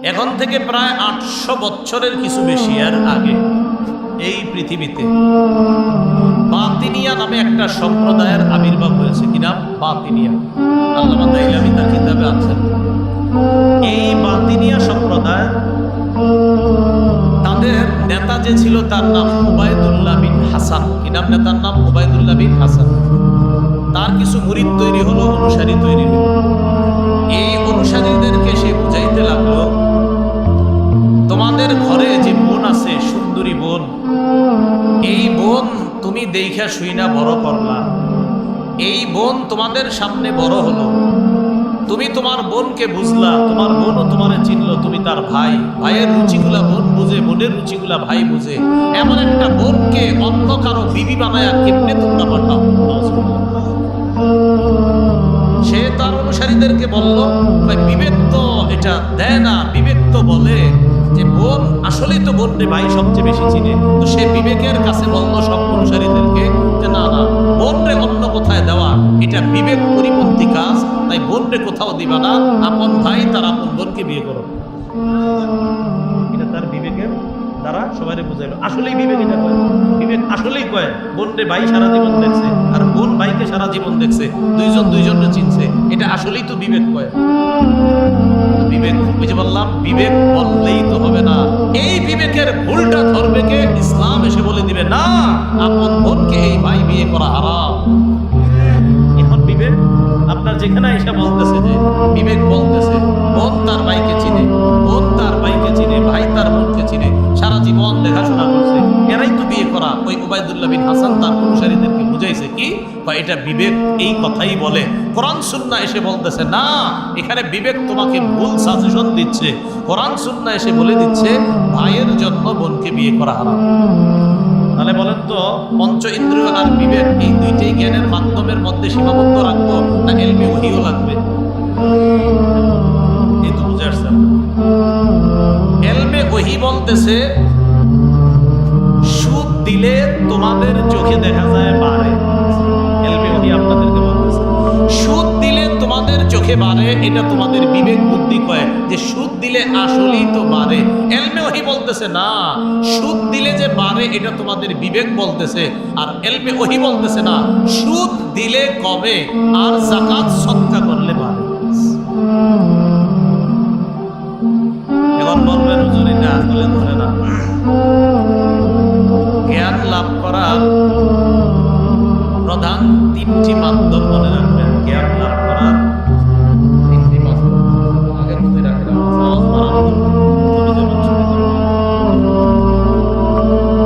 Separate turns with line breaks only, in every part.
এখন থেকে প্রায় 800 বছরের কিছু বেশি এর আগে এই পৃথিবীতে বাতিনিয়া নামে একটা সম্প্রদায়ের আবির্ভাব হয়েছে। কি নাম? বাতিনিয়া। আল্লামা দাইলামী তার কিতাবে আছেন। এই বাতিনিয়া সম্প্রদায়, তাদের নেতা যে ছিল তার নাম উবাইদুল্লাহ বিন হাসান। কি নাম নেতার নাম? উবাইদুল্লাহ বিন হাসান। তার কিছু মুরিদ তৈরি হলো, অনুসারী তৈরি হলো। এই অনুসারীদেরকে সে বুঝাইতে লাগলো, তোমাদের ঘরে যে বোন আছে, সুন্দরী বোন, এই বোন তুমি দেখা শুই না বড় করলা, এই বোন তোমাদের সামনে বড় হলো, তুমি তোমার বোনকে বুঝলা, তোমার বোনও তোমারে চিনলো, তুমি তার ভাই, ভাইয়ের রুচিগুলা বোন বুঝে, বোনের রুচিগুলা ভাই বুঝে, এমন একটা বোনকে অন্য কারো বিবি বানায়া কেমনে তোমরা পাঠাও? সে তার অনুসারীদেরকে বলল, বিবেক তো এটা দেয় না, বিবেক তো বলে যে বোন আসলেই তো বোন রে ভাই সবচেয়ে বেশি চিনে। তো সে বিবেকের কাছে বলল সব অনুসারীদেরকে যে না না, বোন রে অন্য কোথায় দেওয়া এটা বিবেক পরিপন্থী কাজ, তাই বোন রে কোথাও দিবা না, আপন ভাই তার আপন বোনকে বিয়ে করো। এটা তার বিবেকের দ্বারা সবাই বুঝাইলো। আসলেই বিবেক এটা কয়, বিবেক আসলেই কয় বোন রে ভাই সারা জীবন দেখছে আর বোন ভাইকে সারা জীবন দেখছে, দুইজন দুইজনকে চিনছে, এটা আসলেই তো বিবেক কয়। বিবেক বুঝে বললাম, বিবেক বললেই তো হবে না, এই বিবেকের ভুলটা ধরবে কে? ইসলাম এসে বলে দিবে না, আপন বোনকে এই ভাই বিয়ে করা হারাম। এখন বিবেক আপনার যেখানে এসে বলতেছে যে বিবেক বলতেছে বোন তার ভাইকে চিনে, বোন তার ভাইকে চিনে, ভাই তার বোনকে চিনে, সারা জীবন দেখাশোনা করছে, এরাই তো বিয়ে করা। ওই উবাইদুল্লাহ বিন হাসান তার অনুসারীদেরকে বুঝাইছে কি, বা এটা বিবেক এই কথাই বলে। কোরআন সুন্নাহ এসে বলতেছে না, এখানে বিবেক তোমাকে ভুল সাজেশন দিচ্ছে। কোরআন সুন্নাহ এসে বলে দিচ্ছে ভাইয়ের জন্য বোনকে বিয়ে করা হারাম। তাহলে বলেন তো, পঞ্চ ইন্দ্রিয় আর বিবেক এই দুইটাই জ্ঞানের মাধ্যমের মধ্যে সীমাবদ্ধ রাখবো না ইলমে ওহীও লাগবে? এই তো বুঝে আসছেন। ইলমে ওহী বলতেছে সুদ দিলে তোমাদের চোখে দেখা যায় বাড়ে। ইলমে ওহী আপনাদেরকে বলতেছে সুদ দিলে তোমাদের চোখে বাড়ে, এটা তোমাদের বিবেক বুদ্ধি কয় যে সুদ দিলে আসলেই তো বাড়ে। ইলমে ওহী বলতেছে না, সুদ দিলে যে বাড়ে এটা তোমাদের বিবেক বলতেছে। আর ইলমে ওহী বলতেছে না, সুদ দিলে কমে আর যাকাত সদকা করলে বাড়ে। এখন বলবেন হুজুর এটা আসলে ধরে না। জ্ঞান লাভ করার প্রধান তিনটি মাধ্যম মনে রাখবেন। জ্ঞান লাভ করার তিনটি মাধ্যম আগের মধ্যে রাখেন।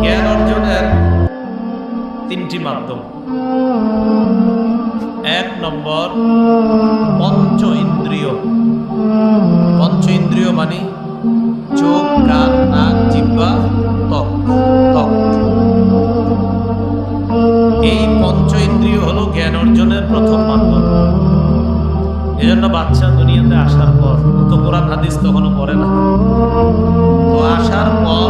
জ্ঞান অর্জনের তিনটি মাধ্যম। 1 নম্বর পঞ্চ ইন্দ্রিয়। পঞ্চ ইন্দ্রিয় মানে চোখ, কান, নাক, জিহ্বা, ত্বক। এই পঞ্চ ইন্দ্রিয় হলো জ্ঞান অর্জনের প্রথম মাধ্যম। এজন্য বাচ্চা দুনিয়াতে আসার পর তো কোরআন হাদিস তখনও পড়ে না, তো আসার পর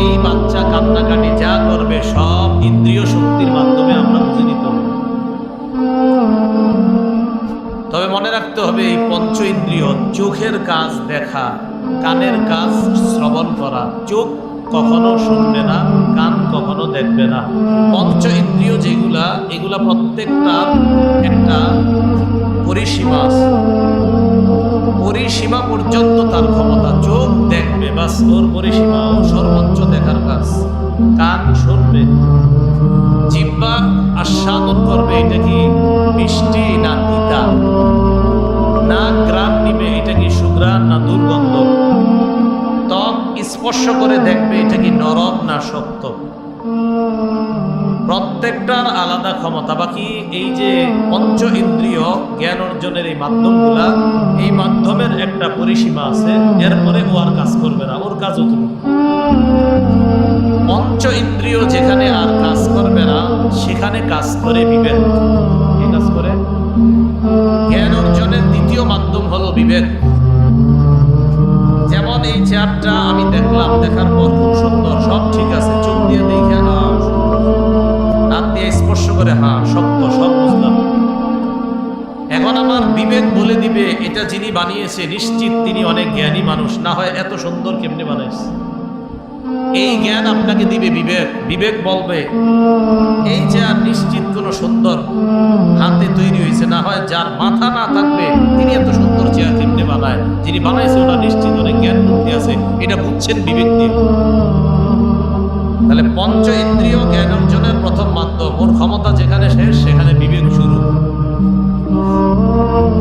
এই বাচ্চা কান্নাকাটি যা করবে সব ইন্দ্রিয় শক্তির মাধ্যমে আমরা বুঝে নিতে হবে। তবে মনে রাখতে হবে এই পঞ্চ ইন্দ্রিয়, চোখের কাজ দেখা, কানের কাজ শ্রবণ করা, চোখ কখনো শুনবে না, কান কখনো দেখবে না। পঞ্চ ইন্দ্রিয় যেগুলা, এগুলা প্রত্যেকটার একটা পরিসীমা আছে, পরিসীমা পর্যন্ত তার ক্ষমতা। চোখ দেখবে বাস, ওর পরিসীমা, ও সর্বোচ্চ দেখার কাজ। কান শুনবে, জিহ্বা আস্বাদন করবে এটা কি মিষ্টি না তিতা, নাক ঘ্রাণ নিবে এটা কি সুঘ্রাণ না দুর্গন্ধ, ত্বক স্পর্শ করে দেখবে এটা কি নরম না শক্ত। প্রত্যেকটার আলাদা ক্ষমতা। বাকি এই যে পঞ্চ ইন্দ্রিয় জ্ঞান অর্জনের এই মাধ্যমগুলা, এই মাধ্যমের একটা পরিসীমা আছে, এরপরে ও আর কাজ করবে না, ওর কাজ অতটুকু। পঞ্চ ইন্দ্রিয় যেখানে আর কাজ করবে না সেখানে কাজ করে বিবেক। কি কাজ করে? জ্ঞান অর্জনের দ্বিতীয় মাধ্যম হলো বিবেক। যেমন এই চেয়ারটা আমি দেখলাম, দেখার পর খুব সুন্দর, সব ঠিক আছে, চোখ দিয়ে দেখে হাত দিয়ে স্পর্শ করে হ্যাঁ শক্ত, সব বুঝলাম। এখন আমার বিবেক বলে দিবে এটা যিনি বানিয়েছে নিশ্চিত তিনি অনেক জ্ঞানী মানুষ, না হয় এত সুন্দর কেমনে বানাইছে। এই জ্ঞান আপনাকে দিবে বিবেক। বিবেক বলবে এই চেয়ার নিশ্চিত কোনো সুন্দর হাতে তৈরি হয়েছে, না হয় যার মাথা না থাকবে তিনি এত সুন্দর চেয়ার কেমনে বানায়। যিনি বানাইছে ওনার নিশ্চিত অনেক জ্ঞান বুদ্ধি আছে, এটা বুঝছেন বিবেক দিয়ে। তাহলে পঞ্চ ইন্দ্রিয় জ্ঞান অর্জনের প্রথম মাধ্যম। ওর ক্ষমতা যেখানে শেষ সেখানে বিবেক শুরু।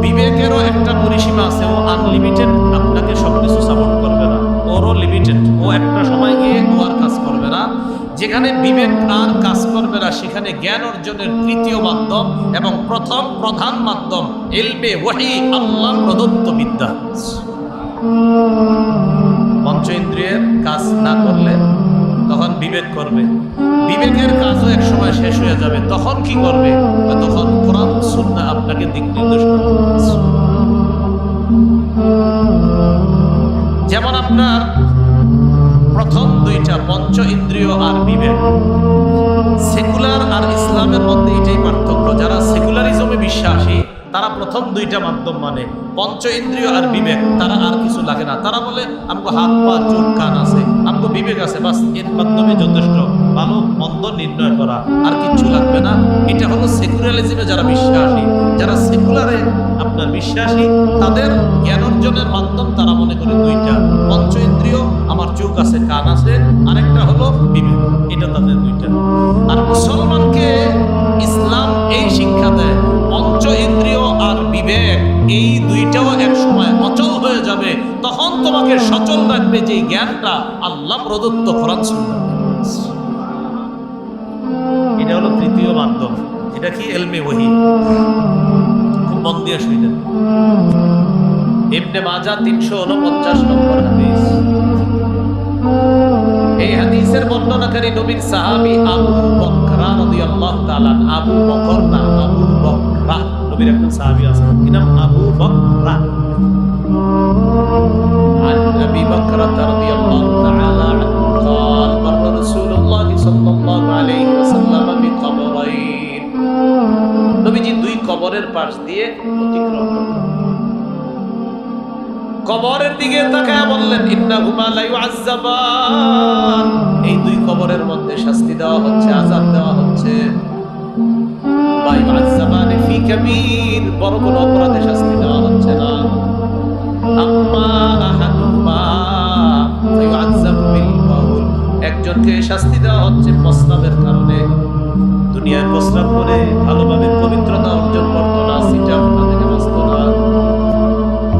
বিবেকেরও একটা পরিসীমা আছে, ও আনলিমিটেড আপনাকে সবকিছু সাপোর্ট করবে না, ওরও লিমিটেড। ও একটা সময় গিয়ে ও আর কাজ করবে না। যেখানে বিবেক আর কাজ করবে না সেখানে জ্ঞান অর্জনের তৃতীয় মাধ্যম এবং প্রথম প্রধান মাধ্যম ইলমে ওয়াহি, আল্লাহ প্রদত্ত বিদ্যা। পঞ্চ ইন্দ্রিয়ের কাজ না করলে তখন বিবেক করবে। বিবেকের কাজও এক সময় শেষ হয়ে যাবে, তখন কি করবে? তখন কোরআন সুন্নাহ আপনাকে দিক নির্দেশ করবে। যেমন আপনার প্রথম দুইটা পঞ্চ ইন্দ্রিয় আর বিবেক, সেকুলার আর ইসলামের মধ্যে এটাই পার্থক্য। যারা সেকুলারিজমে বিশ্বাসী তারা প্রথম দুইটা মাধ্যম মানে পঞ্চ ইন্দ্রিয় আর বিবেক, তারা আর কিছু লাগে না। তারা বলে আমগো হাত পা চোখ কান আছে, আমগো বিবেক আছে, বাস এর মাধ্যমে যথেষ্ট, ভালো মন্দ নির্ণয় করা, আর কিছু লাগবে না। এটা হলো সেকুলারিজমে যারা বিশ্বাসী। যারা সেকুলারে আপনার বিশ্বাসী তাদের জ্ঞান অর্জনের মাধ্যম তারা মনে করে দুইটা, পঞ্চ ইন্দ্রিয়, আমার চোখ আছে কান আছে, আরেকটা হলো বিবেক, এটা তাদের দুইটা। আর মুসলমানকে ইসলাম এই শিক্ষা দেয় পঞ্চ ইন্দ্রিয় আর বিবেক এই দুইটাও এক সময় অচল হয়ে যাবে, তখন তোমাকে সচল রাখবে যে জ্ঞানটা আল্লাহ প্রদত্ত কোরআন সুন্নাহ। এটা হলো তৃতীয় মাধ্যম। এটা কি? ইলমে ওয়াহি। খুব মন দিয়ে শুনেন। ইবনে মাজাহ 349 নম্বর হাদিস। এই হাদিসের বর্ণনাকারী নবীর সাহাবী আবু বকরা রাদিয়াল্লাহু তাআলা। আবু বকর না, আবু বকরা। নবীর একজন সাহাবী আছে, কি নাম? আবু বকরা। عن أبي بكرة رضي الله تعالى عنه قال مر رسول الله صلى الله عليه وسلم بقبرين। নবীজি দুই কবরের পাশ দিয়ে অতিক্রম করলেন। কবরের দিকে তাকায় বললেন ইন্নাহুমা লা ইউআযযাবান। এই দুই কবরের মধ্যে শাস্তি দেওয়া হচ্ছে, আযাব দেওয়া হচ্ছে। লা ইউআযযাবান ফি কাবীর, বড় বড় অপরাধে শাস্তি দেওয়া হচ্ছে না। আম্মা আহাদুহুমা ফায়ুআযযাবু বিল বাউল, একজনকে শাস্তি দেওয়া হচ্ছে প্রস্রাবের কারণে। দুনিয়ায় প্রস্রাব করে ভালোভাবে পবিত্রতা অর্জন করতো না, সিটা ফোটা থেকে বাঁচতো না।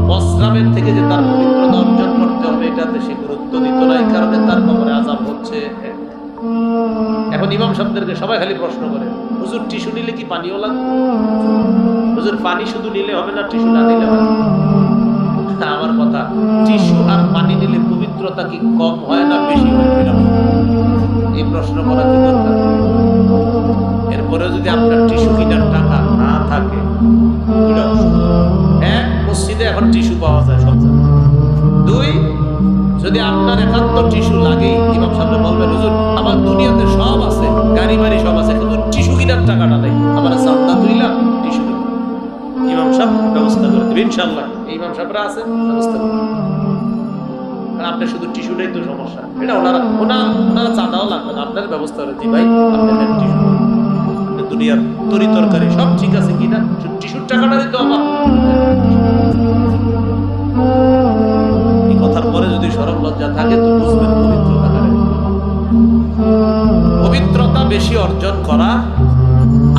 প্রস্রাবের থেকে যে তার পবিত্রতা অর্জন করতে হবে এটাতে সে গুরুত্ব দিত না, এই কারণে তার কবরে আযাব হচ্ছে। এখন ইমাম সাহেবদেরকে সবাই খালি প্রশ্ন করে, হুজুর টিস্যু নিলে কি পানিও লাগবে? হুজুর পানি শুধু নিলে হবে না, টিস্যু না নিলে হবে? আমার কথা, টিস্যু আর পানি নিলে পবিত্রতা কি কম হয় না বেশি হয়? এই প্রশ্ন করা কি দরকার? এরপরে যদি আপনার টিস্যু কেনার টাকা না থাকে, এক, মসজিদে এখন টিস্যু পাওয়া যায় সব জায়গায়। দুই, যদি আপনার একান্ত টিস্যু লাগেই, ইমাম সাহেব বলবেন হুজুর আমার দুনিয়াতে সব আছে, গাড়ি বাড়ি সব আছে, কিন্তু টিস্যু কেনার টাকাটা নেই, আমার চান্দা তুইলা টিস্যু কিনা। ইমাম সাহেব ব্যবস্থা করে দেবে ইনশাল্লাহ। এই ইমাম সাহেবরা আছে, ব্যবস্থা করে দেবে। আপনার শুধু টিস্যুটাই তো সমস্যা, এটা ওনারা চাঁদাও লাগবে না, আপনার ব্যবস্থা করে দিই ভাই, আপনি নেন টিস্যু। দুনিয়ার তরি তরকারি সব ঠিক আছে কিনা, টিস্যুর টাকাটা দিতে হবে। এই কথার পরে যদি সরব লজ্জা থাকে তো বুঝবেন পবিত্রতা কারে। পবিত্রতা বেশি অর্জন করা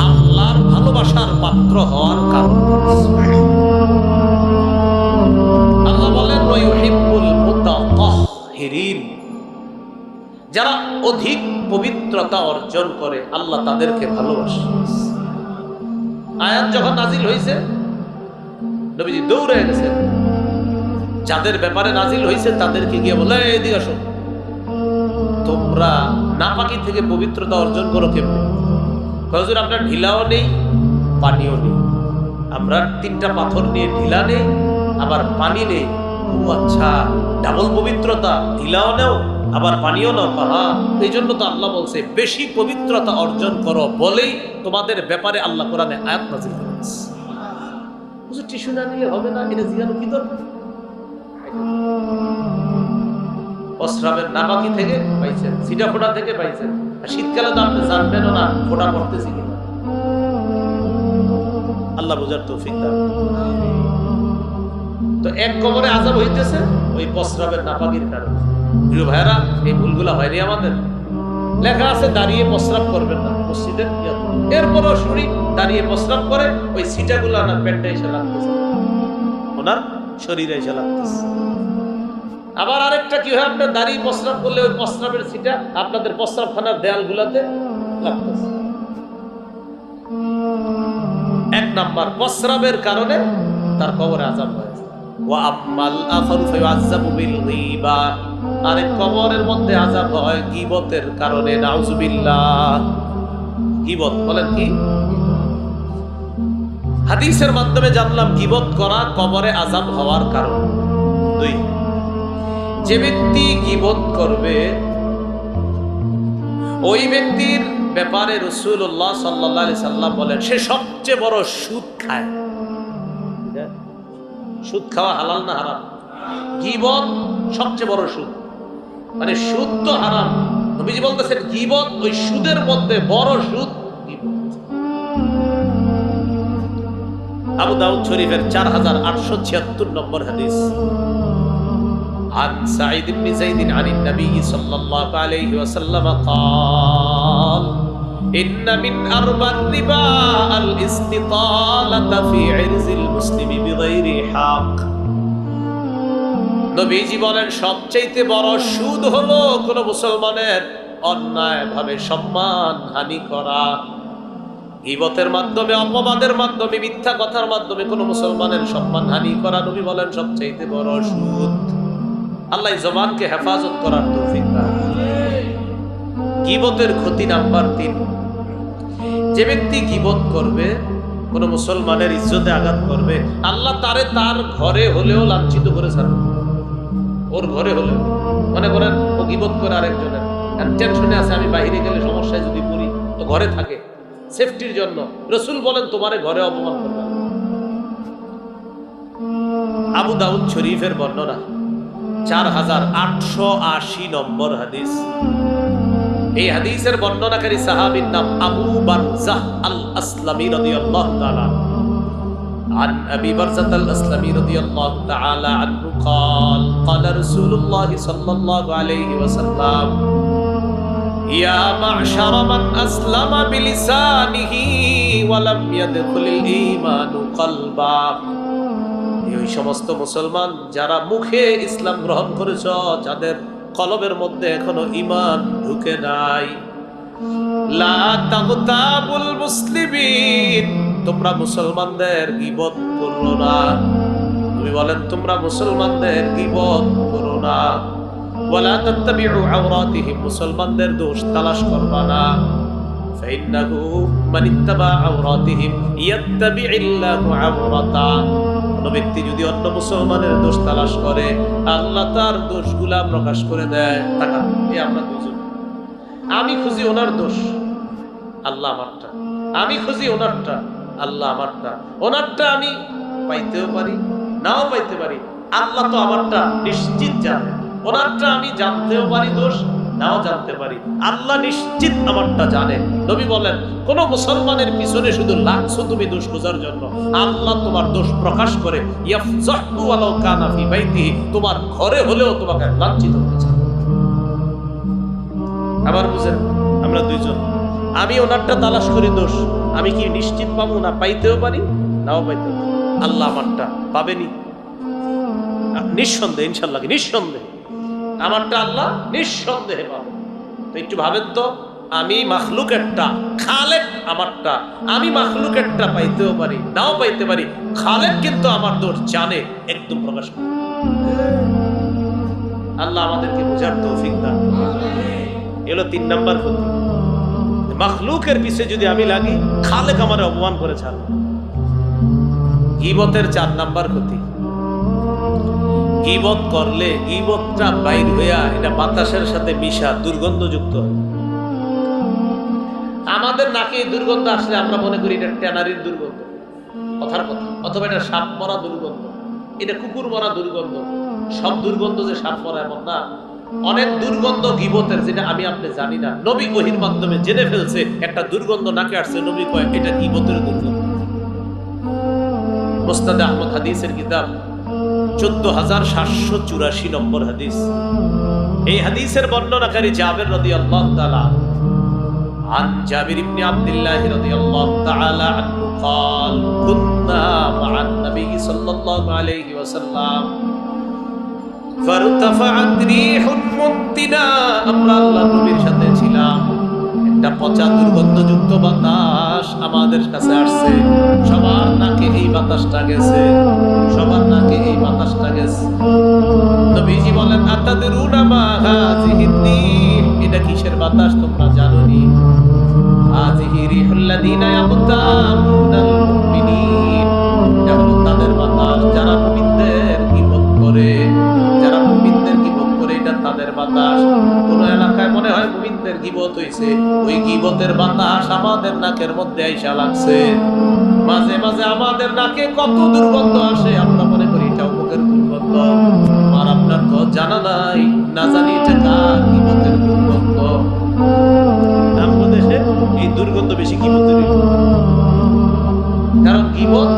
আল্লাহর ভালোবাসার পাত্র হওয়ার কারণ। আল্লাহ বলেন ওয়াইউহিব্বুল মুতাতাহহিরিন, যারা অধিক পবিত্রতা অর্জন করে আল্লাহ তাদেরকে ভালোবাসে। আয়াত যখন নাজিল হয়েছে নবীজি দৌড়ে গেছেন, যাদের ব্যাপারে নাজিল হয়েছে তাদেরকে গিয়ে বলে এদিকে আসো, তোমরা নাপাকি থেকে পবিত্রতা অর্জন করো কেমনে? হুজুর আমরা ঢিলাও নেই পানিও নেই, আমরা 3টা পাথর নিয়ে ঢিলা নেই আবার পানি নেই। ও আচ্ছা, ডাবল পবিত্রতা, ঢিলাও নেও আবার পানিও নাও। হ্যাঁ, এই জন্য তো আল্লাহ বলছে বেশি পবিত্রতা অর্জন করো বলেই তোমাদের ব্যাপারে আল্লাহ কোরআনে আয়াত নাযিল করেছে। কিছু টিস্যু না নিলে হবে না, এটা জিজ্ঞানো কি দরকার? প্রস্রাবের নাপাকি থেকে পাইছেন, সিটা ফোটা থেকে পাইছেন, আর শীতকালে তো আপনি জানবেনও না ফোটা পড়তেছে কিনা। আল্লাহ বুঝার তৌফিক দান। তো এক কবরে আযাব হইতেছে ওই প্রস্রাবের নাপাকির কারণে। প্রিয় ভাইরা, এই ভুলগুলা হয়নি আমাদের। লেখা আছে দাঁড়িয়ে প্রস্রাব করবেন না মসজিদের, এরপরও শুনি দাঁড়িয়ে প্রস্রাব করে, ওই সিটাগুলো না পেটে এসে লাগতেছে, ওনার শরীরে এসে লাগতেছে। আবার আরেকটা কি হয়, আপনার দাঁড়িয়ে প্রস্রাব করলে ওই প্রস্রাবের সিটা আপনাদের প্রস্রাবখানার দেয়ালগুলাতে লাগতেছে। এক নাম্বার, প্রস্রাবের কারণে তার কবরে আযাব হয়েছে। ওয়া আম্মাল আফারু ফায়ুআযাবু বিল গীবা, আরেক কবরের মধ্যে আযাব হয় গীবতের কারণে। নাউযুবিল্লাহ। গীবত বলেন কি? হাদিসের মাধ্যমে জানলাম গীবত করা কবরে আযাব হওয়ার কারণ। দুই, যে ব্যক্তি গীবত করবে ওই ব্যক্তির ব্যাপারে রাসূলুল্লাহ সাল্লাল্লাহু আলাইহি সাল্লাম বলেন সে সবচেয়ে বড় সুদ খায়। সুদ খাওয়া হালাল না হারাম? গীবত সবচেয়ে বড় সুদ, মানে সুদ তো হারাম, নবীজি বলতেছেন গীবত ওই সুদের মধ্যে বড় সুদ গীবত। আবু দাউদ শরীফের 4876 নম্বর হাদিস। عن سعيد بن زيد عن النبي صلى الله عليه وسلم قال إن من أربى الربا الاستطالة في عرض المسلم بغير حق। নবীজি বলেন সবচেয়ে বড় সুদ হলো কোন মুসলমানের অন্যায়ভাবে সম্মান হানি করা। গীবতের মাধ্যমে, অপবাদের মাধ্যমে, মিথ্যা কথার মাধ্যমে কোন মুসলমানের সম্মান হানি করা, নবী বলেন সবচেয়ে বড় সুদ। আল্লাহ জবানকে হেফাজত করার তৌফিক দান। গীবতের ক্ষতি নাম্বার 3, যে ব্যক্তি গীবত করবে, কোন মুসলমানের ইজ্জতে আঘাত করবে, আল্লাহ তারে তার ঘরে হলেও লাঞ্ছিত করে ছাড়বে। ওর ঘরে হলেও, মনে করেন ও গীবত করে আরেকজনের, টেনশনে আছে আমি বাইরে গেলে সমস্যায় যদি পড়ি, তো ঘরে থাকে সেফটির জন্য। রাসূল বলেন তোমারে ঘরে অপমান করবে। আবু দাউদ শরীফের বর্ণনা 4880 নম্বর হাদিস। এই হাদিসের বর্ণনাকারী সাহাবীর নাম আবু বারজাহ আল আসলামী রাদিয়াল্লাহু তাআলা। عن أبي برزة الأسلمي رضي الله تعالى عنه قال قال رسول الله صلى الله عليه وسلم يا معشر من أسلم بلسانه ولم يدخل الإيمان قلبا। এই সমস্ত মুসলমান যারা মুখে ইসলাম গ্রহণ করেছ, যাদের কলবের মধ্যে এখনো ঈমান ঢুকে নাই। লা তাগতাবুল মুসলিমিন, তোমরা মুসলমানদের গীবত করো না। তুমি বলেন তোমরা মুসলমানদের গীবত করো না। ওয়ালা তাত্তাবিউ আওরাতিহিম, মুসলমানদের দোষ তালাশ করবা না। ফাইন্নাহু মান ইত্তাবা আওরাতিহিম ইয়াত্তাবিউল্লাহু আওরাতা। কোন ব্যক্তি যদি অন্য মুসলমানের দোষ তালাশ করে, আল্লাহ তার দোষগুলা প্রকাশ করে দেয়। তাকান, এই আমরা দুইজন, আমি খুঁজি ওনার দোষ, আল্লাহ আমারটা, আমি খুঁজি ওনারটা, আল্লাহ আমারটা। ওনারটা আমি পাইতেও পারি, নাও পাইতে পারি, আল্লাহ তো আমারটা নিশ্চিত জানে। ওনারটা আমি জানতেও পারি দোষ, নাও জানতে পারি, আল্লাহ নিশ্চিত আমারটা জানে। নবী বলেন কোন মুসলমানের পিছনে শুধু লাগছো তুমি দোষ খোঁজার জন্য, আল্লাহ তোমার দোষ প্রকাশ করে ইয়াফজাহু ওয়ালাউ কানা ফি বাইতিহি, তোমার ঘরে হলেও তোমাকে লাঞ্ছিত করেছে। আবার বুঝেন, আমরা দুইজন, আমি ওনারটা তালাশ করি দোষ, আমি কি নিশ্চিত পাবো না? পাইতেও পারি, নাও পাইতে পারি। আল্লাহ আমারটা পাবেনি নিঃসন্দেহে, ইনশাআল্লাহ নিঃসন্দেহে আমারটা আল্লাহ নিঃসন্দেহে পাবে। তো একটু ভাবেন তো, আমি মাখলুকেরটা, খালেক আমারটা, আমি মাখলুকেরটা পাইতেও পারি, নাও পাইতে পারি, খালেক কিন্তু আমার দোষ জানে, একদম প্রকাশ করে। আল্লাহ আমাদেরকে বোঝার তৌফিক দান। এলো 3 নাম্বার ক্ষতি। মাখলুকের পিছে যদি আমি লাগি, খালেক আমারে অপমান করে ছাড়বে। গীবতের 4 নাম্বার ক্ষতি। গীবত করলে গীবতটা বাইর হইয়া এটা বাতাসের সাথে মিশা দুর্গন্ধযুক্ত হয়। আমাদের নাকে দুর্গন্ধ আসলে আমরা মনে করি এটা ট্যানারির দুর্গন্ধ, কথার কথা, অথবা এটা সাপ মরা দুর্গন্ধ, এটা কুকুর মরা দুর্গন্ধ। সব দুর্গন্ধ যে সাপ মরা এমন না, অনেক দুর্গন্ধ গীবতের যেটা আমি আপনি জানি না, নবী ওহীর মাধ্যমে জেনে ফেলছে। একটা দুর্গন্ধ নাকে আসছে, নবী কয় এটা গীবতের দুর্গন্ধ। মুসনাদ আহমদ হাদিসের কিতাব 14784 নম্বর হাদিস। এই হাদিসের বর্ণনাকারী জাবের রাদিয়াল্লাহু তাআলা عن جابر بن عبد الله رضي الله تعالى عنه قال كنا مع النبي صلى الله عليه وسلم فارتفعت ريح منتنا আমরা আল্লাহর নবীর সাথে ছিলাম, একটা পচা দুর্গন্ধযুক্ত বাতাস আমাদের কাছে আসছে। সবার নাকে এই বাতাসটা গেছে, সবার নাকে এই বাতাসটা গেছে। নবীজি বলেন আতাদরুনা মা হাযিহি রীহ, এটা কিসের বাতাস তোমরা জানোনি? হাযিহি রিহুল্লাযিনা ইয়াকতামুনাল মুমিনিন, এটা হলো তাদের বাতাস যারা মুমিনদের গীবত করে, যারা মুমিনদের গীবত করে, এটা তাদের বাতাস। কোন এলাকায় মনে হয় মুমিনদের গীবত হইছে, ওই গীবতের বাতাস আমাদের নাকের মধ্যে আইসা লাগছে। মাঝে মাঝে আমাদের নাকে কত দুর্গন্ধ আসে, আমরা মনে করি এটা অমুকের দুর্গন্ধ, আর আপনার তো জানা নাই, না জানি এটা কার গীবতের দুর্গন্ধ। আমাদের দেশে এই দুর্গন্ধ বেশি গীবতেরই, কারণ গীবত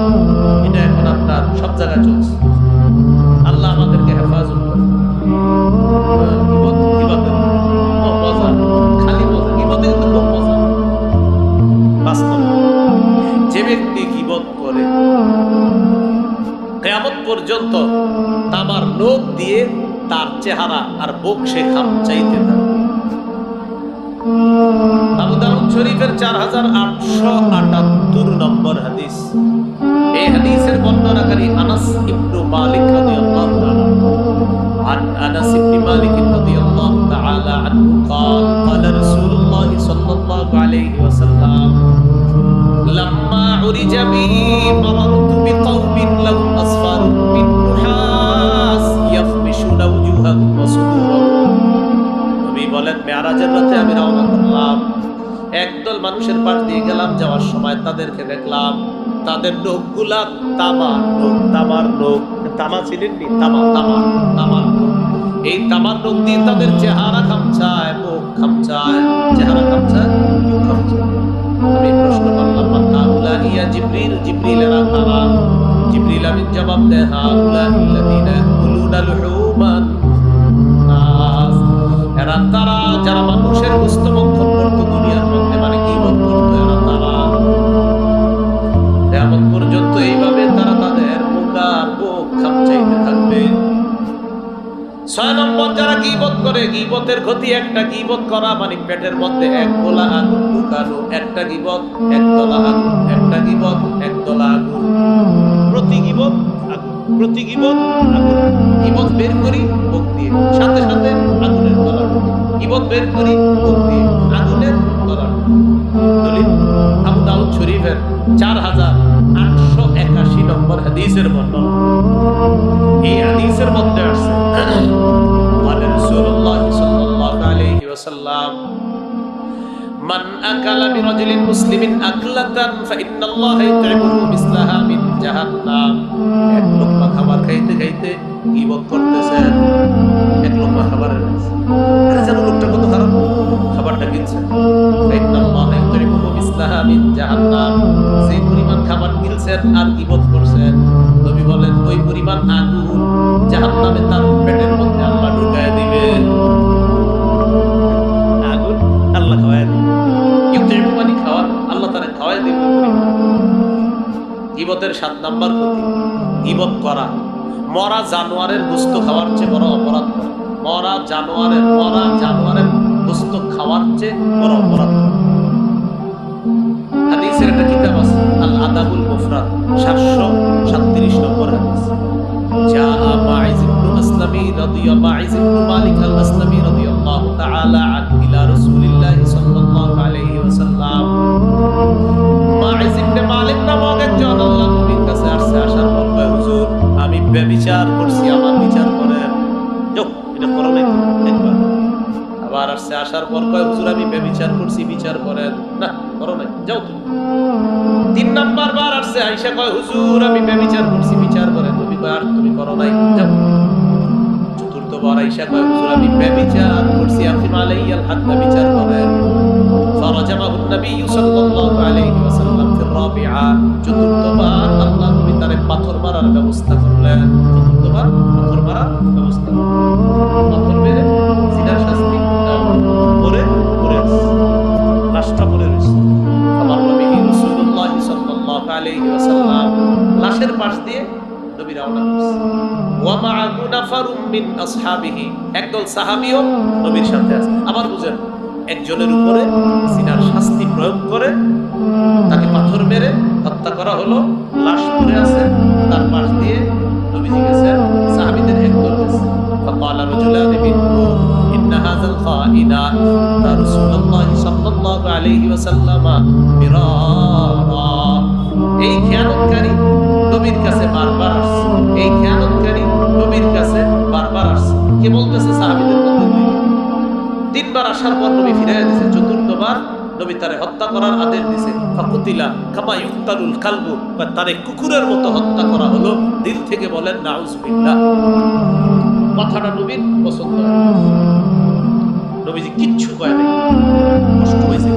এটা এখন আপনার সব জায়গায় চলছে। আল্লাহ আমাদেরকে হেফাজত করে। গীবত গীবতের মজা, খালি মজা, গীবতে কিন্তু খুব মজা বাস্তব। যে ব্যক্তি গীবত করে কিয়ামত পর্যন্ত তামার লোক দিয়ে তার চেহারা আর বুক সে খামচাইতে থাকে। আবু দাউদ শরীফের 4878 নম্বর হাদিস। এই হাদিসের বর্ণনাকারী আনাস ইবনে মালিক রাদিয়াল্লাহু তাআলা। عن أنس بن مالك رضي الله تعالى عنه قال قال رسول الله صلى الله عليه وسلم لما عرج بي مررت بقوم لهم أصفار من نحاس يخمشون وجوههم وصدورهم। নবী বলেন মেরাজের রাতে আমি রওনা করলাম, একদল মানুষের পাশ দিয়ে গেলাম, যাওয়ার সময় তাদেরকে দেখলাম তাদের নখগুলা তামার নখ, তামার নখ, তামা ছিলেননি, তামার নখ। এই তামার নখ দিয়ে তাদের চেহারা খামচায়, মুখ খামচায়, চেহারা খামচায়, মুখ খামচায়। আমি প্রশ্ন করলাম মাকাউলা ইয়া জিবরিল, জিবরিল এরা কারা? জিবরিল আমিন জবাব দেয় হাউলা আল্লাযিনা ইয়াকুলুনা লুহুমান নাস, এরা তারা যারা মানুষের গোশত ভক্ষণ করত দুনিয়ার মধ্যে, মানে গীবত করত, এরা তারা। কিয়ামত পর্যন্ত এইভাবে তারা তাদের মুখ খামচাইতে থাকবে। 6 নম্বর, যারা গীবত করে, গীবতের ক্ষতি একটা, গীবত করা মানে পেটের মধ্যে এক গোলা আগুন ঢুকানো। একটা গীবত এক দলা আগুন, একটা গীবত এক দলা আগুন, প্রতি গীবত আগুন, প্রতি গীবত আগুন। গীবত বের করি মুখ দিয়ে, সাথে সাথে আগুনের দলা ঢুকে, গীবত বের করি মুখ দিয়ে, আগুনের দলা ঢুকে। দলিল আবু দাউদ শরীফের 4881 নম্বর হাদিসের বর্ণনা। এই হাদিসের মধ্যে আসছে বলেন রাসূলুল্লাহ সাল্লাল্লাহু আলাইহি ওয়াসাল্লাম মান আকালা বিরাজুলিন মুসলিমিন আকলাতান ফাইন্নাল্লাহা ইউতইমুহু মিসলাহা মিন জাহান্নাম। এক লোকমা খাবার খাইতে খাইতে গীবত করতেছেন, এক লোকমা খাবারের আরে জানো লোকটা কত খারাপ, খাবারটা কিনছে, ফাইন্নাল্লাহা ইউতইমুহু মিসলাহা মিন জাহান্নাম। সেই পরিমাণ খাবার কিনছেন আর গীবত করছেন, নবী বলেন ওই পরিমাণ আগুন জাহান্নামে তার পেটের মধ্যে আল্লাহ ঢুকায় দিবে। আগুন আল্লাহ খাওয়ায় দিবে, ইউতইমু মানে খাওয়া, আল্লাহ তাআলা খাওয়ায় দিবে। গীবতের 7 নাম্বার ক্ষতি, গীবত করা মরা জানোয়ারের গোশত খাওয়ার চেয়ে বড় অপরাধ। মরা জানোয়ারের গোশত খাওয়ার চেয়ে বড় অপরাধ। হাদিসের একটা কিতাব আছে আল আদাবুল মুফরাদ, 737 নম্বর হাদিস। جاء باعث بن اسلمي رضي باعث بن مالك الاسلمي رضي الله تعالى عنه الى رسول الله صلى الله عليه وسلم। باعث بن مالك নামক একজন আল্লাহর নবীর কাছে আসছে, আসার পর কয় হুজুর আমি ব্যভিচার করছি, আমার বিচার করেন। যাও এটা করো না একবার। আবার আসছে, আসার পর কয় হুজুর আমি ব্যভিচার করছি, বিচার করেন। না করো নাই, যাও তুমি। 3 নাম্বার বার আসছে, আয়েশা কয় হুজুর আমি ব্যভিচার করছি, বিচার করেন। নবী কয় আর তুমি করো নাই, যাও। চতুর্থবার আয়েশা কয় হুজুর আমি ব্যভিচার করছি, আকিম আলাইয়াল হাদ্দা, বিচার করেন। ফারাজামাহু নবী সাল্লাল্লাহু আলাইহি ওয়াসাল্লাম ফির রাবিআ, চতুর্থবার আল্লাহ নবী তারে পাথর মারার ব্যবস্থা করলেন। চতুর্থবার পাথর মারার ব্যবস্থা, পাথর মেরে জিনার শাস্তি পরে পরে লাশটা পরে রয়েছে। আমার নবী রাসূলুল্লাহ সাল্লাল্লাহু আলাইহি ওয়াসাল্লাম লাশের পাশ দিয়ে নবী রওনা করছে। ওয়া মাআহু নাফারুম মিন আসহাবিহি, একদল সাহাবীও নবীর সাথে আছে। আবার বুঝেন, একজনের উপরে জিনার শাস্তি প্রয়োগ করে তাকে পাথর মেরে হত্যা করা হলো, লাশ পড়ে আছে, তার পাশ দিয়ে নবীজি গেছেন, সাহাবীদের একদল গেছে। فقال رجلان منهم إن هذا الخائن رسول الله صلى الله عليه وسلم مرارا, এই খেয়ানতকারী নবীর কাছে বারবার আসছে, এই খেয়ানতকারী নবীর কাছে বারবার আসছে। কে বলতেছে? সাহাবীদের মধ্যে 3বার আসার পর নবী ফিরাইয়া দিয়েছে। চতুর্থবার নবী তারে হত্যা করার আদেশ দিয়েছে। ফাকুতিলা কামা ইউক্তালুল কালবু, বা তারে কুকুরের মতো হত্যা করা হলো। দিল থেকে বলেন নাউজুবিল্লাহ। কথাটা নবীর পছন্দ, নবীজি কিচ্ছু কয় নাই, কষ্ট হয়েছে।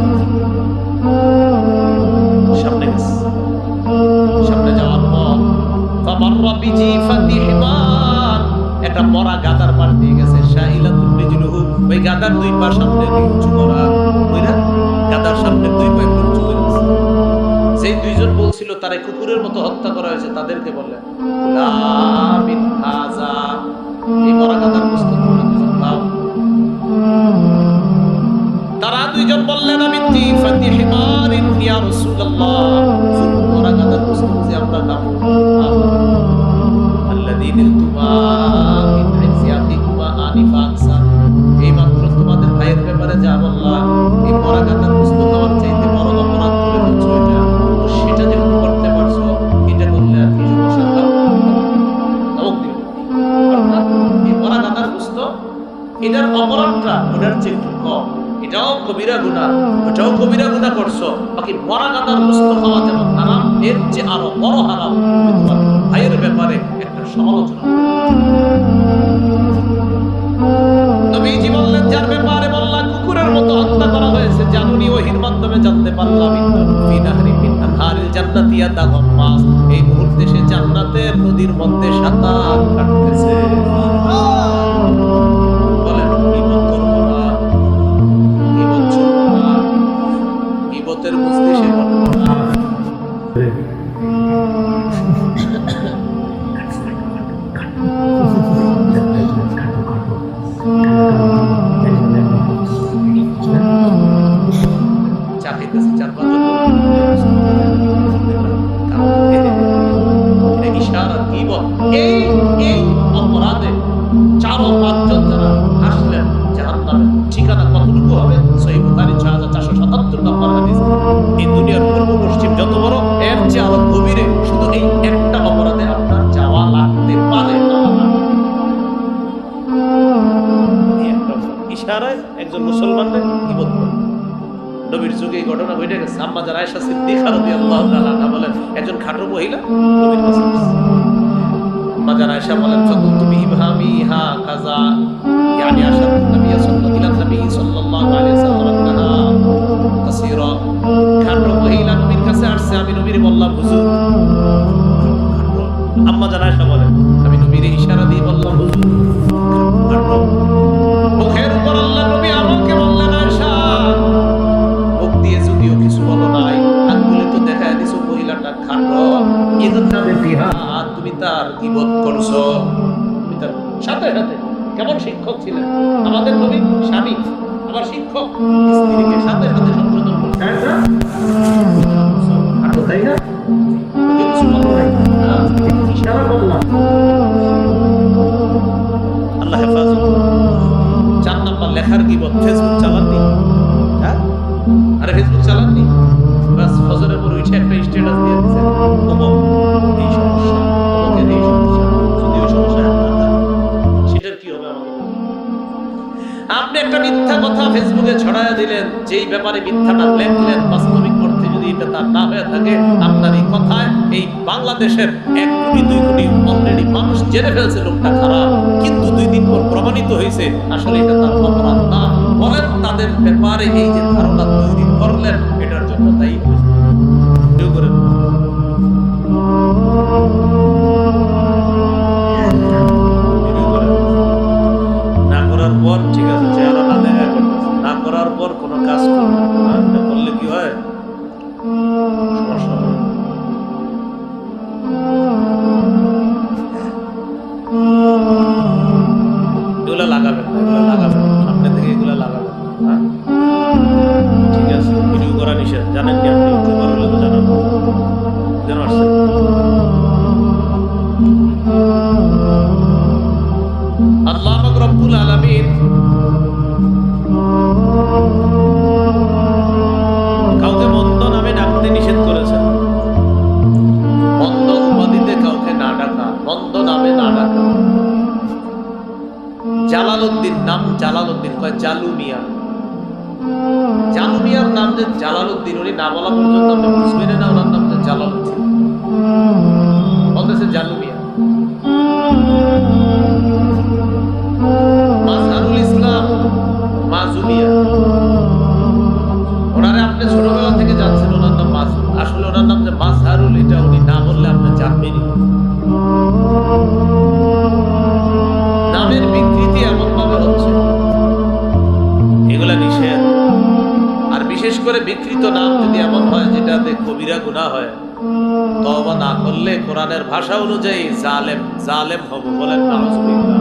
সামনে গেছে, সামনে যাওয়ার পর ফামাররা বিজিফাতি হিমার, একটা মরা গাদার পার দিয়ে গেছে। শাহিলাতুল রিজলুহু, ওই গাদার 2 পা সামনে উঁচু করা, ওইরা গাদার সামনে 2 পা উঁচু করে গেছে। যেই 2জন বলছিল তারে কুকুরের মতো হত্যা করা হয়েছে, তাদেরকে বললেন লা মিন হাযা, এই মরা গাদার গোশত তোমরা 2জন খাও। তারা 2জন বললেন আমি জিফাতি হিমারিন ইয়া রাসূলুল্লাহ, মরা গাদার গোশত যে আমরা খাবো। আল্লাযীনা তুমা মিন আইয়াতিকুমা আনিফাকসা, এই মাত্র তোমাদের ভাইয়ের ব্যাপারে যা বললাম, এই মরা গাদার গোশত খাওয়ার চাইতে বড় অপরাধ করে হচ্ছে এটা, তো সেটা যখন করতে পারছো, এটা করলে আর কি সমস্যা? খাও, তাও দিও। অর্থাৎ এই মরা গাদার গোশত, এটার অপরাধটা ওটার চেয়ে একটু কম, এটাও কবিরা গুনাহ, ওটাও কবিরা গুনাহ করছো, বাকি মরা গাদার গোশত খাওয়া যেমন হারাম, এর চেয়ে আরো বড় হারাম তুমি তোমার ভাইয়ের ব্যাপারে একটা সমালোচনা। নবীজি বললেন যার ব্যাপারে বললাম কুকুরের মতো হত্যা করা হয়েছে, জানুনি ওহির মাধ্যমে জানতে পারলাম এই মুহূর্তে সে জান্নাতের নদীর মধ্যে সাঁতার কাটতেছে। বলেন গীবত করবো না, গীবত করবো না, গীবতের মজলিসে বলবো না। এই অপরাধে 4 ও 5 জন যারা আসলেন জাহান্নামে, ঠিকানা কতটুকু হবে? সহিহ বুখারী 6477 নম্বর হাদিস। এই দুনিয়ার পূর্ব পশ্চিম যত বড়, এর চেয়ে আরো গভীরে শুধু এই একটা অপরাধে আপনার যাওয়া লাগতে পারে। ইশারায় একজন মুসলমানের গীবত করে। নবীর যুগে এই ঘটনা ঘটে গেছে। আম্মা যারা আয়েশা সিদ্দিকা রাদিয়াল্লাহু তাআলা আনহা বলেন, একজন খাটো মহিলা নবীর কাছে আসছে। আম্মা যারা আয়েশা বলেন ফাকুনতু বিইবহামিহা কাযা, ইয়ানি আশাতু নবী সাল্লাল্লাহু আলাইহি ওয়াসাল্লাম আনহা কাসীরা। খাটো মহিলা নবীর কাছে আসছে, আমি নবীর বললাম হুজুর। আম্মা যারা আয়েশা বলেন, আমি নবীর ইশারা দিয়ে বললাম হুজুর খাটো। মুখের উপর আল্লাহ নবী আমাকে বললেন আয়েশা, মুখ দিয়ে যদিও কিছু বলো নাই, আঙ্গুলে তো দেখা দিছো মহিলাটা খাটো, এজন্য তুমি তার গীবত করছো। তুমি তার সাথে সাথে কেমন শিক্ষক ছিলেন আমাদের নবী, স্বামী আবার শিক্ষক, স্ত্রীকে সাথে সাথে সংশোধন করছে। খাটো তাই না? কিছু বলো নাই, ইশারা করলাম। আল্লাহ হেফাজত। 4 নাম্বার লেখার গীবত। ফেসবুক চালাননি? হ্যাঁ, আরে ফেসবুক চালাননি? বাস ফজরের পর উঠে একটা স্ট্যাটাস দিয়ে দিয়েছে, অমুক এই সমস্যা, অমুকের এই সমস্যা। যদি ওই সমস্যা না থাকে সেটার কি হবে আমাদের? আপনি একটা মিথ্যা কথা ফেসবুকে ছড়ায়া দিলেন, যেই ব্যাপারে মিথ্যাটা লেখলেন বাস্তবিক অর্থে যদি এটা তার না হয়ে থাকে, আপনার এই কথায় এই বাংলাদেশের 1 কোটি 2 কোটি অলরেডি মানুষ জেনে ফেলছে লোকটা খারাপ, কিন্তু 2 দিন পর প্রমাণিত হয়েছে আসলে এটা তার অপরাধ না। বলেন তাদের ব্যাপারে এই যে ধারণা তৈরি করলেন এটার জন্য তাই করেন। না করার পর ঠিক আছে, চেহারা না দেখা করতেছে, না করার পর কোনো কাজ করলে কি হয়, সমস্যা হয়। এগুলা লাগাবেন না, এগুলা লাগাবেন সামনে থেকে, এগুলা লাগাবেন না। ঠিক আছে, ভিডিও করা নিষেধ, জানেন কি আপনি? ইউটিউবার হলে তো জানান, কেন আসছেন? আল্লাহ রাব্বুল আলামিন কাউকে মন্দ নামে ডাকতে নিষেধ করেছেন। মন্দ উপাধিতে কাউকে না ডাকা, মন্দ নামে না ডাকা। জালালউদ্দিন, নাম জালালউদ্দিন, কয় জালু মিয়া। জালু মিয়ার নাম যে জালালউদ্দিন, উনি না বলা পর্যন্ত আপনি বুঝবেন না ওনার নাম যে জালালউদ্দিন, বলতেছে জালু মিয়া। মাজহারুল ইসলাম মাজু মিয়া, ওনারে আপনি ছোটবেলা থেকে জানছেন ওনার নাম মাজু, আসলে ওনার নাম যে মাজহারুল, এটা উনি না বললে আপনি জানবেনই। নামের বিকৃতি এমন ভাবে হচ্ছে, এগুলা নিষেধ। আর বিশেষ করে বিকৃত নাম যদি এমন হয় যেটাতে কবিরা গুনাহ হয়, তওবা না করলে কোরআনের ভাষা অনুযায়ী জালেম, জালেম হব। বলেন নাউজুবিল্লাহ।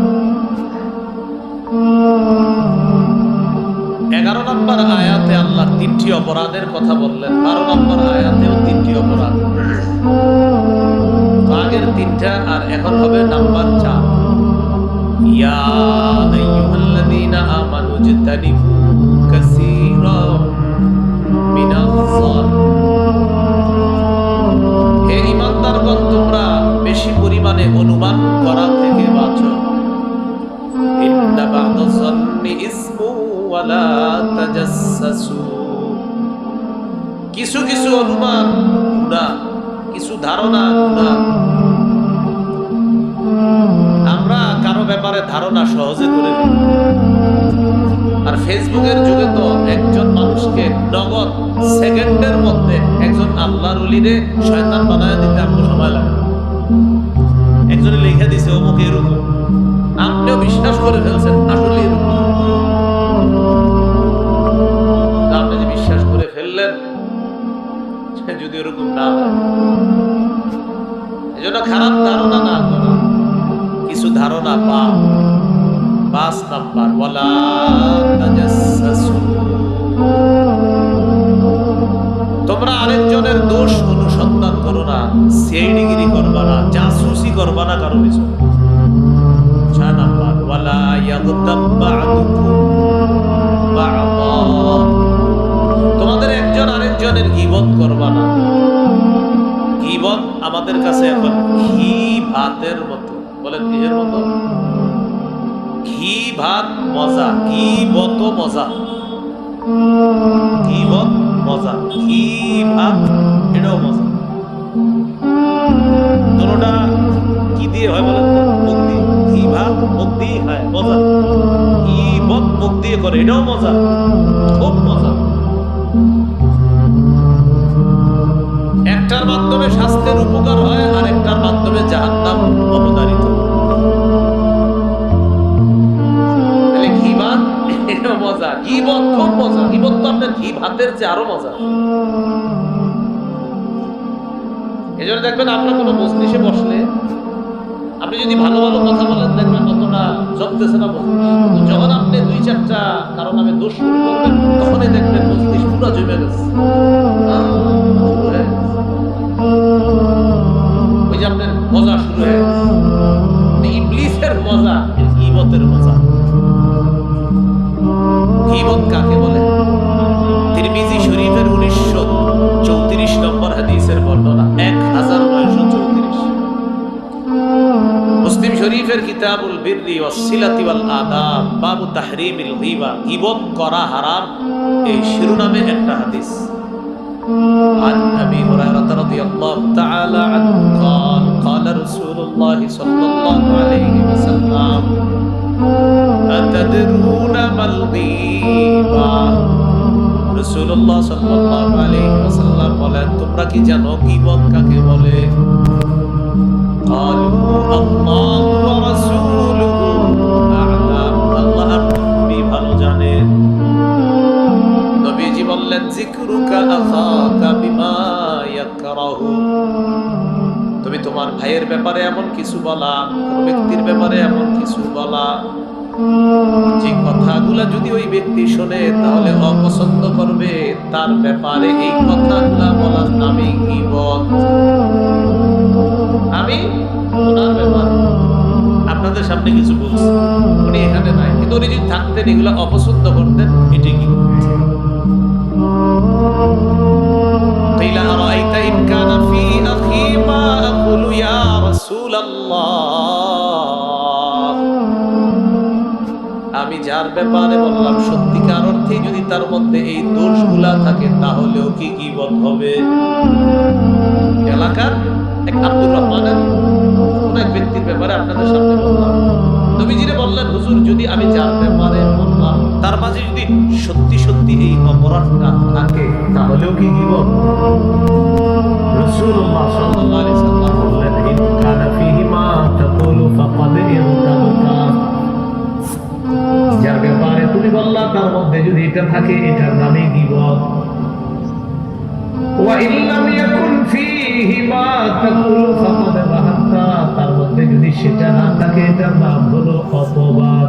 11 নম্বর আয়াতে আল্লাহ 3টি অপরাধের কথা বললেন, 12 নম্বর আয়াতেও 3টি অপরাধ। আগের 3টা আর এখন হবে নাম্বার 4। ইয়া আইয়ুহাল্লাযীনা আমানু ইজতানিবু কাসীরাম মিনাজ-যান। হে ঈমানদারগণ, তোমরা বেশি পরিমাণে অনুমান করা থেকে বাঁচো। ইন্না বা'দাজ-যান্নি ইসমু ওয়া লা তাজাসসু। কিছু কিছু অনুমান গুনাহ, কিছু ধারণা গুনাহ। আমরা কারো ব্যাপারে ধারণা সহজে করে ফেলি। আর ফেসবুকের যুগে তো একজন মানুষকে নগদ সেকেন্ডের মধ্যে একজন আল্লাহর ওলিরে শয়তান বানায় দিতে আপনার সময় লাগে। একজনে লিখে দিছে অমুক এরকম, আপনিও বিশ্বাস করে ফেলছেন আসলে এরকম। আপনি যে বিশ্বাস করে ফেললেন যদি এরকম না হয়, এজন্য খারাপ ধারণা না করা। কিছু ধারণা পাও। 5 নাম্বার, ওয়ালা তাজাসসু। তোমরা আরেকজনের দোষ অনুসন্ধান করো না, সিআইডিগিরি করবা না, জাসুসি করবা না কারো পিছনে। 6 নাম্বার, ওয়ালা ইয়াগতাব বা'দুকুম বা'দা। তোমাদের একজন আরেকজনের গীবত করবা না। গীবত আমাদের কাছে এখন ঘি ভাতের মতো। বলেন কিসের মতো? ঘি ভাত মজা, গীবত মজা, গীবত মজা, ঘি ভাত এটাও মজা। দুটোটা কি দিয়ে হয় বলেন? মুখ দিয়ে। ঘি ভাত মুখ দিয়ে খায়, মজা। গীবত মুখ দিয়ে করে, এটাও মজা, খুব মজা। একটার মাধ্যমে স্বাস্থ্যের উপকার হয়, আর একটার মাধ্যমে জাহান্নাম অবতারিত। তাহলে ঘি ভাত এটাও মজা, গীবত খুব মজা। গীবত তো আপনার ঘি ভাতের চেয়ে আরো মজা। এজন্য দেখবেন আপনার কোনো মজলিসে বসলে আপনি যদি ভালো ভালো কথা বলেন, দেখবেন কতটা জমতেছে না মজলিস। যখন আপনি 2-4টা কারো নামে দোষ শুরু করবেন, তখনই দেখবেন মজলিস পুরো জমে গেছে। ওই যে আপনার মজা শুরু হয়ে গেছে, ইবলিসের মজা, গীবতের মজা। গীবত কাকে বলে? তিরমিজি শরীফের 1934 নম্বর হাদিসের বর্ণনা, 1934। মুসলিম শরীফের কিতাবুল বিররি ওয়াসসিলাতি ওয়াল আদাব বাবু তাহরিমিল গীবা, গীবত করা হারাম, এই শিরোনামে একটা হাদিস। عن أبي هريرة رضي الله تعالى عنه قال قال رسول الله صلى الله عليه وسلم أتدرون ما الغيبة রাসূলুল্লাহ সাল্লাল্লাহু আলাইহি ওয়াসাল্লাম বলেন, তোমরা কি জানো গীবত কাকে বলে? قالوا الله ورسوله أعلم, আল্লাহ আর নবী ভালো জানেন। নবীজি বললেন, যিকরুকা আখাকা বিমা ইয়াকরাহু, তুমি তোমার ভাইয়ের ব্যাপারে এমন কিছু বলা, কোন ব্যক্তির ব্যাপারে এমন কিছু বলা যে কথাগুলা যদি ওই ব্যক্তি শোনে তাহলে অপছন্দ করবে, তার ব্যাপারে এই কথাগুলা বলার নামই গীবত। আমি ওনার ব্যাপারে আপনাদের সামনে কিছু বলছি, উনি এখানে নাই, কিন্তু উনি যদি থাকতেন এগুলা অপছন্দ করতেন, এটি কি قيل أرأيت إن كان في أخي ما أقول يا رسول الله, আমি যার ব্যাপারে বললাম সত্যিকার অর্থে যদি তার মধ্যে এই দোষগুলা থাকে তাহলেও কি গীবত হবে? এলাকার এক আব্দুর রহমানের কোন এক ব্যক্তির ব্যাপারে আপনাদের সামনে বললাম, নবীজিরে বললেন, হুজুর যদি আমি যার ব্যাপারে বললাম তার মাঝে যদি সত্যি সত্যি এই অপরাধটা থাকে তাহলেও কি গীবত? রাসূলুল্লাহ সাল্লাল্লাহু আলাইহি ওয়াসাল্লাম বললেন, ইন কানা ফীহি মা তাকুলু ফাকাদ ইরতাবতা, যার ব্যাপারে তুমি বললা তার মধ্যে যদি এটা থাকে এটার নামে গীবত। ওয়া ইন লাম ইয়াকুন ফীহি মা তাকুলু ফাকাদ বাহাত্তা, তার মধ্যে যদি সেটা না থাকে এটার নাম হলো অপবাদ।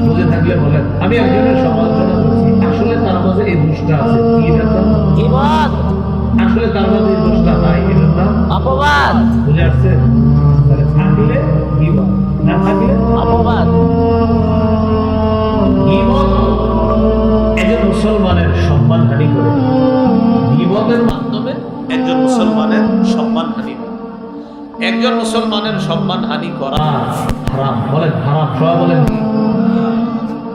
বুঝে থাকলে বলেন, আমি একজনের সমালোচনা করছি, আসলে তার মাঝে এই দোষটা আছে, কি ব্যাপার? গীবত। আসলে তার মাঝে এই দোষটা নাই, এটার নাম অপবাদ। বুঝে আসছে? তাহলে থাকলে গীবত, না থাকলে অপবাদ। গীবত একজন মুসলমানের সম্মানহানি করে, গীবতের মাধ্যমে একজন মুসলমানের সম্মানহানি করে। একজন মুসলমানের সম্মানহানি করা হারাম। বলেন হারাম, সবাই বলেন।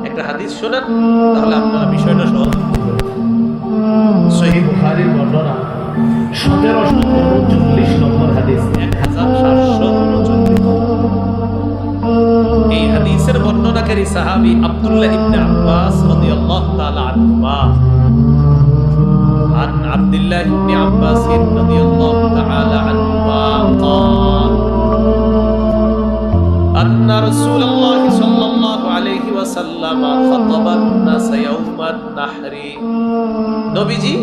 একটা হাদিস শোনেন তাহলে আপনারা বিষয়টা সহজ। সহিহ বুখারীর বর্ণনা 1739 নম্বর হাদিস, 1739। এই হাদিসের বর্ণনাকারী সাহাবী আব্দুল্লাহ ইবনে আব্বাস রাদিয়াল্লাহু তাআলা আনহুমা। عن عبد الله بن عباس رضي الله تعالى عنهما قال أن رسول الله صلى الله عليه وسلم خطب الناس يوم النحر, নবীজি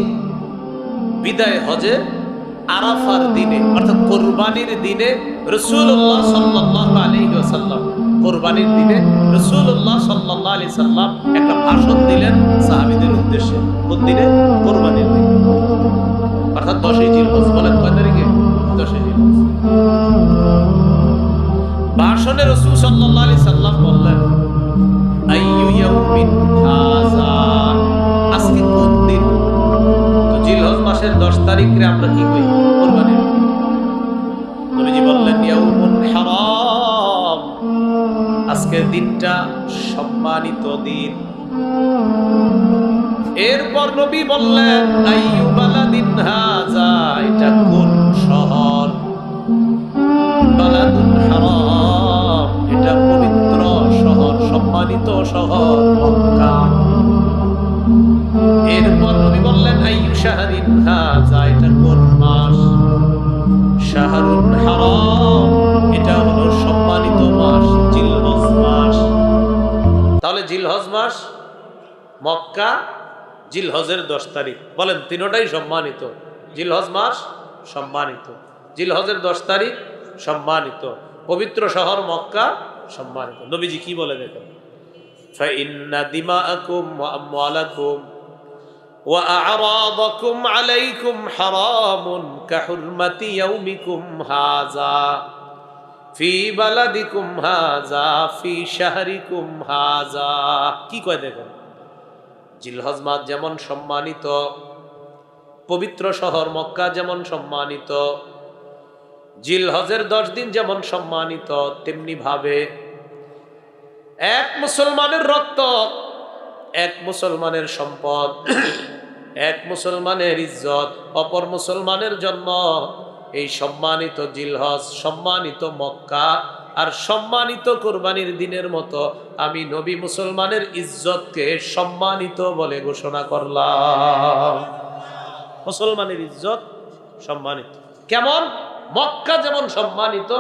বিদায় হজে আরাফার দিনে অর্থাৎ কুরবানির দিনে রাসূলুল্লাহ সাল্লাল্লাহু আলাইহি ওয়াসাল্লাম, কুরবানির দিনে রাসূলুল্লাহ সাল্লাল্লাহু আলাইহি সাল্লাম একটা ভাষণ দিলেন সাহাবীদের উদ্দেশ্যে। কোন দিনে? কুরবানির দিন, অর্থাৎ 10 জিলহজ। বলেন কয় তারিখে? 10 জিলহজ। ভাষণে রাসূল সাল্লাল্লাহু আলাইহি সাল্লাম বললেন, আইয়ু ইয়াউমিন হাযা, আজকে কোন দিন? তো জিলহজ মাসের 10 তারিখে আমরা কি করি? কুরবানির দিন। নবীজি বললেন, ইয়াউমুন হারাম, আজকের দিনটা সম্মানিত দিন। এরপর নবী বললেন, আইয়ু বালাদিন হাযা, এটা কোন শহর? বালাদুন হারাম, এটা পবিত্র শহর, সম্মানিত শহর মক্কা। এরপর নবী বললেন, আইয়ু শাহরিন হাযা, এটা কোন মাস? শাহরুন হারাম, এটা হলো সম্মানিত মাস, জিলহজ মাস। তাহলে জিলহজ মাস, মক্কা, জিলহজের 10 তারিখ। বলেন তিনটাই সম্মানিত। জিলহজ মাস সম্মানিত, জিলহজের 10 তারিখ সম্মানিত, পবিত্র শহর মক্কা সম্মানিত। নবীজি কি বলে দেখেন, ফাইন্না দিমাআকুম ওয়া আমওয়ালাকুম ওয়া আ'রাদাকুম আলাইকুম হারামুন কাহুরমাতি ইয়াউমিকুম হাযা ফি বালাদিকুম হাযা ফি শাহরিকুম হাযা। কি কয় দেখেন, জিলহজ মাস যেমন সম্মানিত, পবিত্র শহর মক্কা যেমন সম্মানিত, জিলহজের 10 দিন যেমন সম্মানিত, তেমনি ভাবে এক মুসলমানের রক্ত, এক মুসলমানের সম্পদ, এক মুসলমানের ইজ্জত অপর মুসলমানের জন্য, এই সম্মানিত জিলহজ, সম্মানিত মক্কা আর সম্মানিত কুরবানির দিনের মতো আমি নবী মুসলমানের ইজ্জতকে সম্মানিত বলে ঘোষণা করলাম। মুসলমানের ইজ্জত সম্মানিত কেমন? মক্কা যেমন সম্মানিত